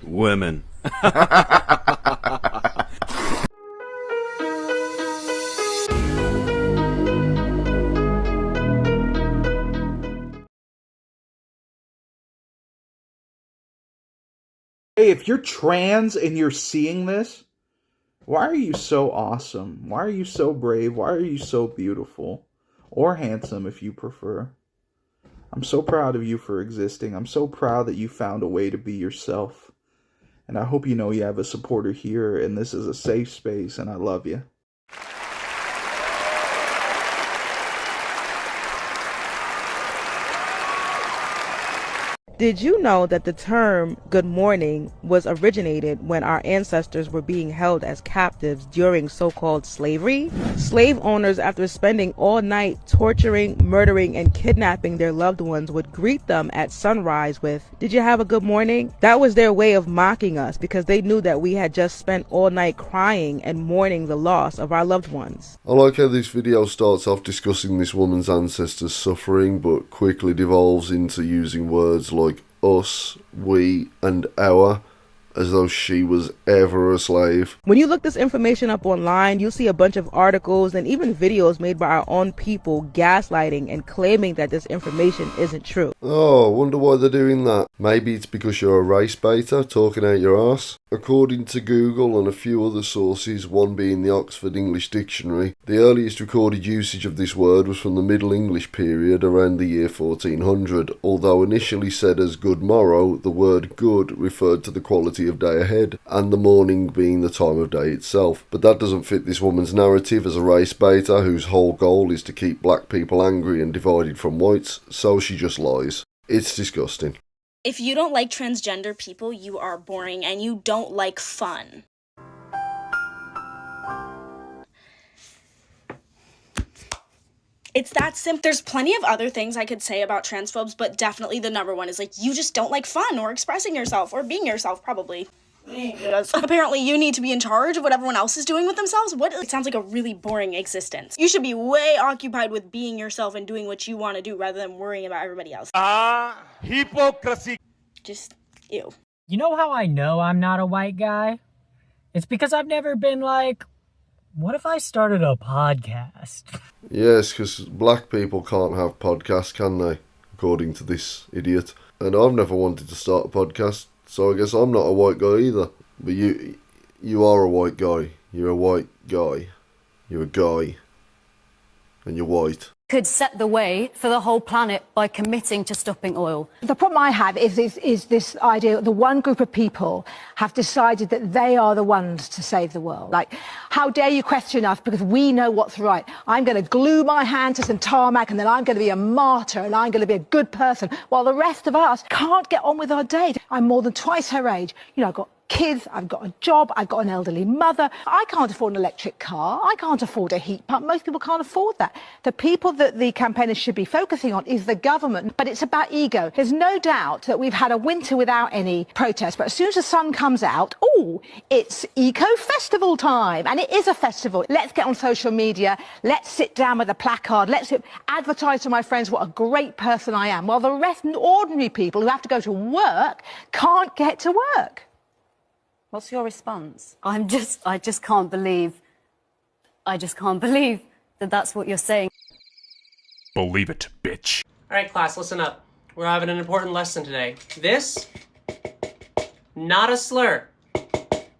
Women. Hey, if you're trans and you're seeing this, why are you so awesome? Why are you so brave? Why are you so beautiful? Or handsome, if you prefer. I'm so proud of you for existing. I'm so proud that you found a way to be yourself. And I hope you know you have a supporter here, and this is a safe space, and I love you. Did you know that the term good morning was originated when our ancestors were being held as captives during so-called slavery? Slave owners, after spending all night torturing, murdering, and kidnapping their loved ones, would greet them at sunrise with, "Did you have a good morning?" That was their way of mocking us because they knew that we had just spent all night crying and mourning the loss of our loved ones. I like how this video starts off discussing this woman's ancestors' suffering, but quickly devolves into using words like us, we, and our, as though she was ever a slave. When you look this information up online, you'll see a bunch of articles and even videos made by our own people gaslighting and claiming that this information isn't true. Oh, wonder why they're doing that. Maybe it's because you're a race baiter talking out your arse. According to Google and a few other sources, one being the Oxford English Dictionary, the earliest recorded usage of this word was from the Middle English period around the year 1400. Although initially said as good morrow, the word good referred to the quality of day ahead, and the morning being the time of day itself. But that doesn't fit this woman's narrative as a race baiter whose whole goal is to keep black people angry and divided from whites, so she just lies. It's disgusting. If you don't like transgender people, you are boring and you don't like fun. It's that simple. There's plenty of other things I could say about transphobes, but definitely the number one is like, you just don't like fun or expressing yourself or being yourself, probably. Apparently you need to be in charge of what everyone else is doing with themselves. It sounds like a really boring existence. You should be way occupied with being yourself and doing what you want to do rather than worrying about everybody else. Hypocrisy. Just, ew. You know how I know I'm not a white guy? It's because I've never been like, what if I started a podcast? Yes, because black people can't have podcasts, can they? According to this idiot. And I've never wanted to start a podcast, so I guess I'm not a white guy either. But you are a white guy. You're a white guy. You're a guy. And you're white. Could set the way for the whole planet by committing to stopping oil. The problem I have is this idea that the one group of people have decided that they are the ones to save the world. Like, how dare you question us because we know what's right. I'm going to glue my hand to some tarmac and then I'm going to be a martyr and I'm going to be a good person while the rest of us can't get on with our day. I'm more than twice her age. You know, I've got kids, I've got a job, I've got an elderly mother. I can't afford an electric car. I can't afford a heat pump. Most people can't afford that. The people that the campaigners should be focusing on is the government, but it's about ego. There's no doubt that we've had a winter without any protests, but as soon as the sun comes out, oh, it's eco-festival time, and it is a festival. Let's get on social media, let's sit down with a placard, let's advertise to my friends what a great person I am, while the rest, ordinary people who have to go to work, can't get to work. What's your response? I just can't believe that that's what you're saying. Believe it, bitch. All right, class, listen up. We're having an important lesson today. This, not a slur.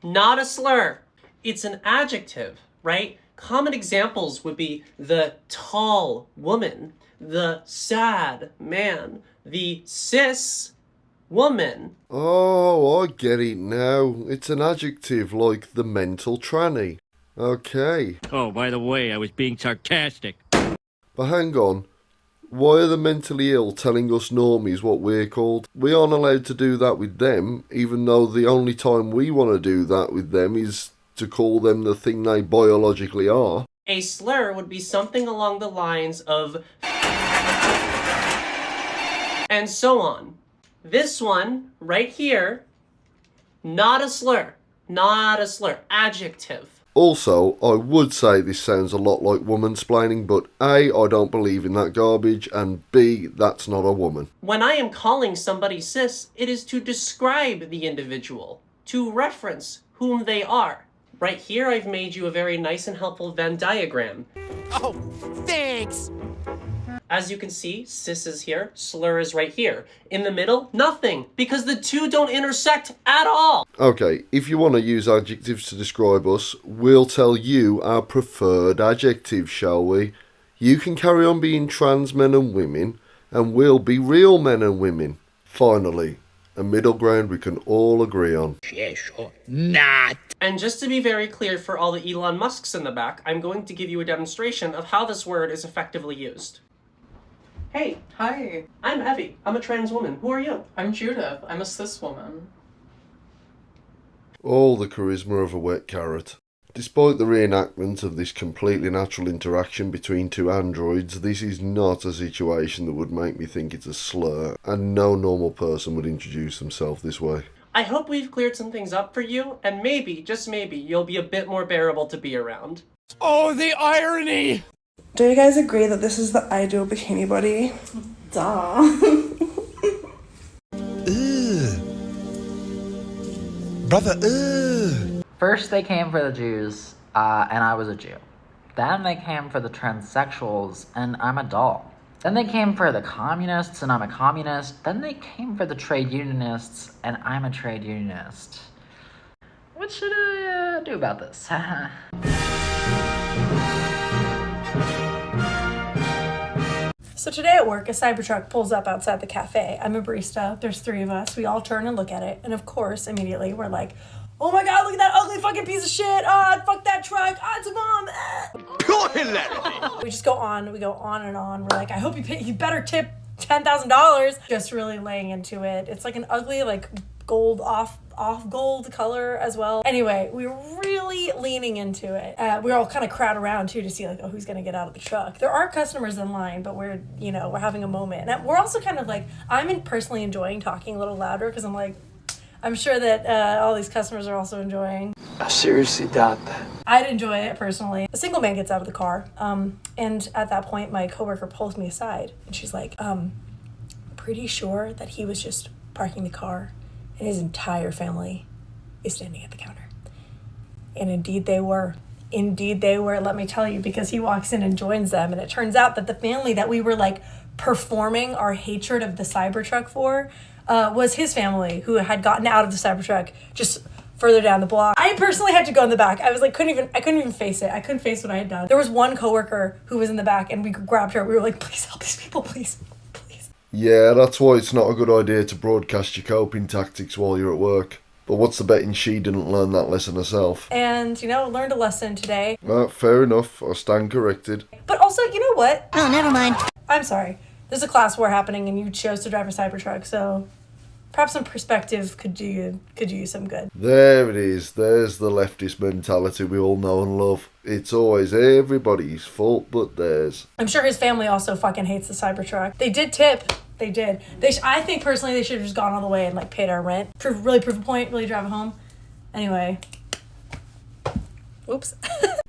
Not a slur. It's an adjective, right? Common examples would be the tall woman, the sad man, the cis woman. Oh, I get it now. It's an adjective like the mental tranny. Okay. Oh, by the way, I was being sarcastic. But hang on. Why are the mentally ill telling us normies what we're called? We aren't allowed to do that with them, even though the only time we want to do that with them is to call them the thing they biologically are. A slur would be something along the lines of and so on. This one, right here, not a slur. Not a slur. Adjective. Also, I would say this sounds a lot like womansplaining, but A, I don't believe in that garbage, and B, that's not a woman. When I am calling somebody cis, it is to describe the individual, to reference whom they are. Right here, I've made you a very nice and helpful Venn diagram. Oh, thanks! As you can see, cis is here, slur is right here. In the middle, nothing, because the two don't intersect at all. Okay, if you want to use adjectives to describe us, we'll tell you our preferred adjectives, shall we? You can carry on being trans men and women, and we'll be real men and women. Finally, a middle ground we can all agree on. Yes or not. And just to be very clear for all the Elon Musks in the back, I'm going to give you a demonstration of how this word is effectively used. Hey. Hi. I'm Evie. I'm a trans woman. Who are you? I'm Judith. I'm a cis woman. All the charisma of a wet carrot. Despite the reenactment of this completely natural interaction between two androids, this is not a situation that would make me think it's a slur, and no normal person would introduce themselves this way. I hope we've cleared some things up for you, and maybe, just maybe, you'll be a bit more bearable to be around. Oh, the irony! Do you guys agree that this is the ideal bikini body? Duh. Brother, First they came for the Jews, and I was a Jew. Then they came for the transsexuals, and I'm a doll. Then they came for the communists, and I'm a communist. Then they came for the trade unionists, and I'm a trade unionist. What should I do about this? So today at work, a Cybertruck pulls up outside the cafe. I'm a barista. There's 3 of us. We all turn and look at it. And of course, immediately, we're like, oh my god, look at that ugly fucking piece of shit. Ah, fuck that truck. Ah, it's a bomb. Ah. We just go on. We go on and on. We're like, I hope you better tip $10,000. Just really laying into it. It's like an ugly, like, gold off gold color as well. Anyway, we were really leaning into it. We all kind of crowd around too to see like, oh, who's gonna get out of the truck. There are customers in line, but we're having a moment. And we're also kind of like, I'm personally enjoying talking a little louder because I'm like, I'm sure that all these customers are also enjoying. I seriously doubt that. I'd enjoy it personally. A single man gets out of the car, and at that point, my coworker pulls me aside, and she's like, pretty sure that he was just parking the car and his entire family is standing at the counter. And indeed they were. Indeed they were, let me tell you, because he walks in and joins them, and it turns out that the family that we were like performing our hatred of the Cybertruck for was his family, who had gotten out of the Cybertruck just further down the block. I personally had to go in the back. I was like, I couldn't even face it. I couldn't face what I had done. There was one coworker who was in the back, and we grabbed her. We were like, please help these people, please. Yeah, that's why it's not a good idea to broadcast your coping tactics while you're at work. But what's the betting she didn't learn that lesson herself? And, learned a lesson today. Fair enough. I stand corrected. But also, you know what? Oh, never mind. I'm sorry. There's a class war happening and you chose to drive a Cybertruck, so perhaps some perspective could do you some good. There it is. There's the leftist mentality we all know and love. It's always everybody's fault but theirs. I'm sure his family also fucking hates the Cybertruck. They did tip. They did. I think personally they should have just gone all the way and like paid our rent. Really prove a point, really drive it home. Anyway. Oops.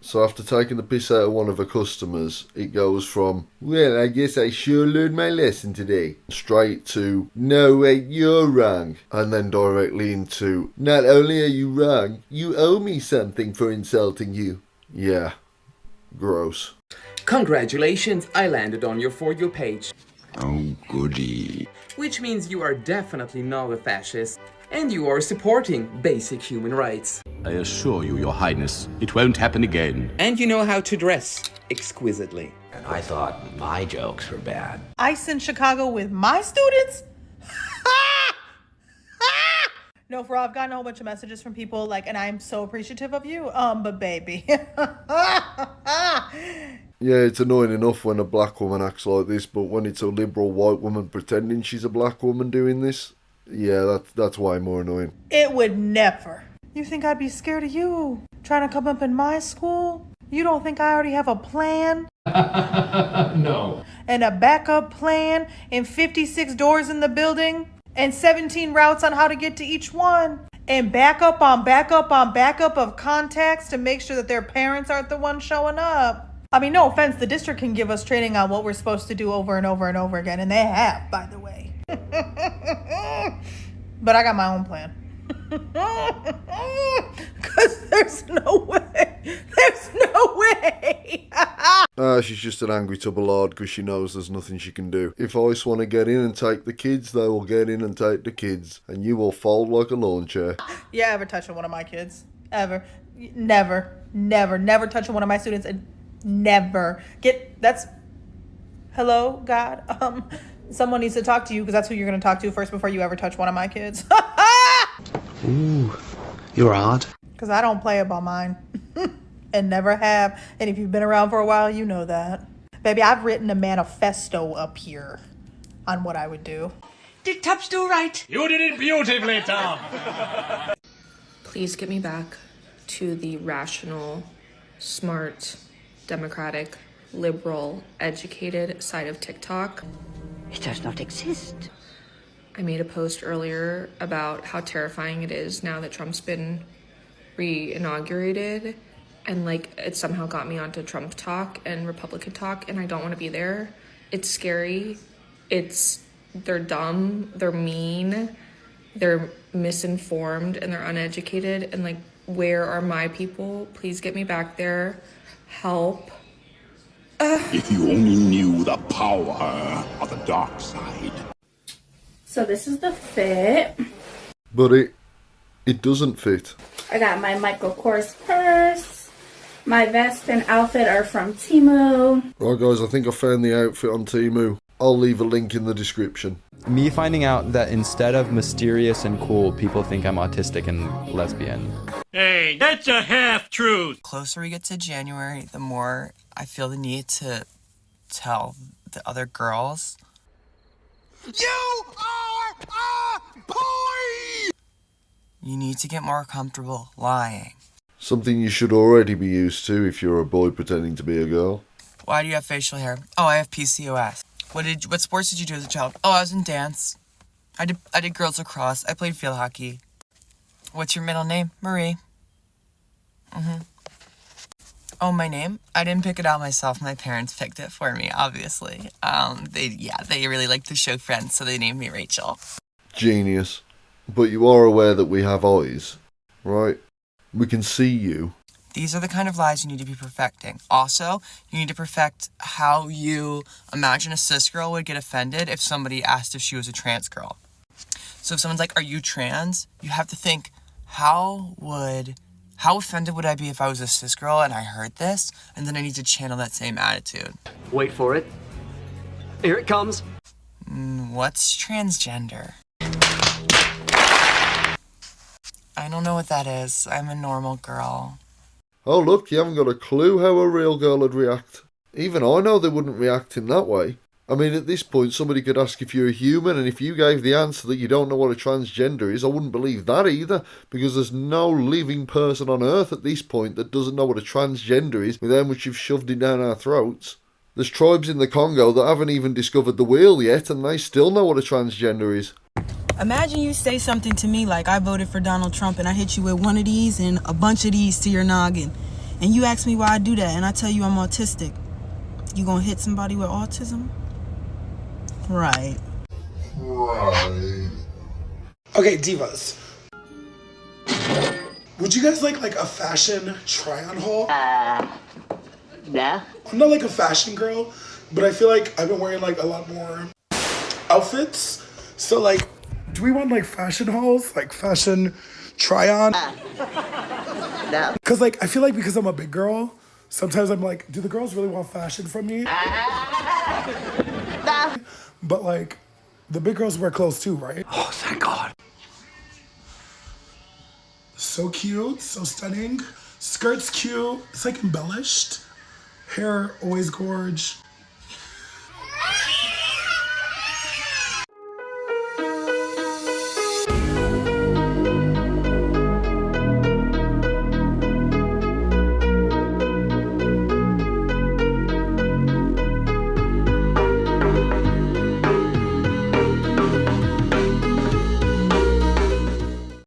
So after taking the piss out of one of her customers, it goes from, well, I guess I sure learned my lesson today, straight to, no, wait, you're wrong, and then directly into, not only are you wrong, you owe me something for insulting you. Yeah, gross. Congratulations, I landed on your For You page. Oh, goody. Which means you are definitely not a fascist, and you are supporting basic human rights. I assure you, Your Highness, it won't happen again. And you know how to dress exquisitely. And I thought my jokes were bad. Ice in Chicago with my students? No, for real, I've gotten a whole bunch of messages from people, like, and I'm so appreciative of you, but baby. Yeah, it's annoying enough when a black woman acts like this, but when it's a liberal white woman pretending she's a black woman doing this, yeah, that's way more annoying. It would never. You think I'd be scared of you trying to come up in my school? You don't think I already have a plan? No. And a backup plan and 56 doors in the building and 17 routes on how to get to each one? and backup on backup on backup of contacts to make sure that their parents aren't the ones showing up. I mean, no offense, the district can give us training on what we're supposed to do over and over and over again, and they have, by the way. But I got my own plan. Because there's no way. There's no way. She's just an angry tub of lard because she knows there's nothing she can do. If ICE want to get in and take the kids, they will get in and take the kids. And you will fold like a lawn chair. Yeah, ever touching one of my kids? Ever. Never touching one of my students. And never. Hello, God? Someone needs to talk to you because that's who you're going to talk to first before you ever touch one of my kids. Ooh, you're odd. Because I don't play about mine. And never have. And if you've been around for a while, you know that. Baby, I've written a manifesto up here on what I would do. Did Tubbs do right? You did it beautifully, Tom. Please get me back to the rational, smart, democratic, liberal, educated side of TikTok. It does not exist. I made a post earlier about how terrifying it is now that Trump's been re-inaugurated, and it somehow got me onto Trump talk and Republican talk, and I don't want to be there. It's scary. They're dumb, they're mean, they're misinformed, and they're uneducated, and where are my people? Please get me back there. Help. If you only knew the power of the dark side. So this is the fit. But it doesn't fit. I got my Michael Kors purse. My vest and outfit are from Temu. Right guys, I think I found the outfit on Temu. I'll leave a link in the description. Me finding out that instead of mysterious and cool, people think I'm autistic and lesbian. Hey, that's a half-truth. The closer we get to January, the more I feel the need to tell the other girls. You are a boy! You need to get more comfortable lying. Something you should already be used to if you're a boy pretending to be a girl. Why do you have facial hair? Oh, I have PCOS. What sports did you do as a child? Oh, I was in dance. I did girls lacrosse. I played field hockey. What's your middle name? Marie. Oh, my name? I didn't pick it out myself. My parents picked it for me, obviously. They really like to show friends, so they named me Rachel. Genius. But you are aware that we have eyes, right? We can see you. These are the kind of lies you need to be perfecting. Also, you need to perfect how you imagine a cis girl would get offended if somebody asked if she was a trans girl. So if someone's like, are you trans? You have to think, how offended would I be if I was a cis girl and I heard this? And then I need to channel that same attitude. Wait for it. Here it comes. What's transgender? I don't know what that is. I'm a normal girl. Oh look, you haven't got a clue how a real girl would react. Even I know they wouldn't react in that way. I mean, at this point, somebody could ask if you're a human, and if you gave the answer that you don't know what a transgender is, I wouldn't believe that either, because there's no living person on Earth at this point that doesn't know what a transgender is, with how much you've shoved it down our throats. There's tribes in the Congo that haven't even discovered the wheel yet, and they still know what a transgender is. Imagine you say something to me like, I voted for Donald Trump, and I hit you with one of these and a bunch of these to your noggin. And you ask me why I do that, and I tell you I'm autistic. You gonna hit somebody with autism? Right. Okay, divas. Would you guys like a fashion try-on haul? No. I'm not a fashion girl, but I feel like I've been wearing a lot more outfits. So do we want fashion hauls? Fashion try-on? No. Cause I feel because I'm a big girl, sometimes I'm do the girls really want fashion from me? No. But the big girls wear clothes too, right? Oh, thank God. So cute, so stunning. Skirt's cute, it's embellished. Hair, always gorge.